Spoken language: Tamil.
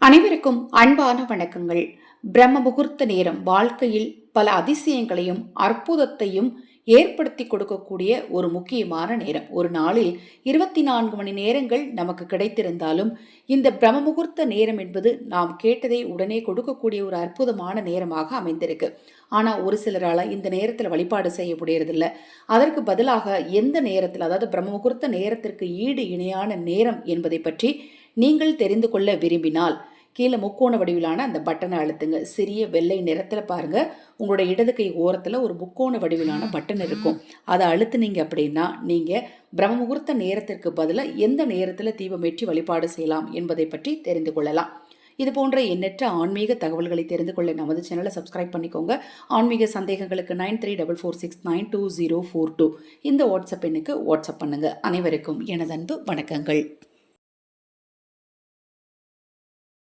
அனைவருக்கும் அன்பான வணக்கங்கள். பிரம்ம முகூர்த்த நேரம் வாழ்க்கையில் பல அதிசயங்களையும் அற்புதத்தையும் ஏற்படுத்தி கொடுக்கக்கூடிய ஒரு முக்கியமான நேரம். ஒரு நாளில் 24 மணி நேரங்கள் நமக்கு கிடைத்திருந்தாலும் இந்த பிரம்ம முகூர்த்த நேரம் என்பது நாம் கேட்டதை உடனே கொடுக்கக்கூடிய ஒரு அற்புதமான நேரமாக அமைந்திருக்கு. ஆனால் ஒரு சிலரால் இந்த நேரத்தில் வழிபாடு செய்ய முடியறதில்ல. அதற்கு பதிலாக எந்த நேரத்தில், அதாவது பிரம்ம முகூர்த்த நேரத்திற்கு ஈடு இணையான நேரம் என்பதை பற்றி நீங்கள் தெரிந்து கொள்ள விரும்பினால் கீழே முக்கோண வடிவிலான அந்த பட்டனை அழுத்துங்க. சிறிய வெள்ளை நிறத்தில் பாருங்க, உங்களோட இடது கை ஓரத்தில் ஒரு முக்கோண வடிவிலான பட்டன் இருக்கும். அதை அழுத்துனீங்க அப்படின்னா நீங்கள் பிரம்ம முகூர்த்த நேரத்திற்கு பதிலாக எந்த நேரத்தில் தீபம் ஏற்றி வழிபாடு செய்யலாம் என்பதை பற்றி தெரிந்து கொள்ளலாம். இது போன்ற எண்ணற்ற ஆன்மீக தகவல்களை தெரிந்து கொள்ள நமது சேனலை சப்ஸ்கிரைப் பண்ணிக்கோங்க. ஆன்மீக சந்தேகங்களுக்கு 9344692042 இந்த வாட்ஸ்அப் எண்ணுக்கு வாட்ஸ்அப் பண்ணுங்க. அனைவருக்கும் எனது அன்பு வணக்கங்கள்.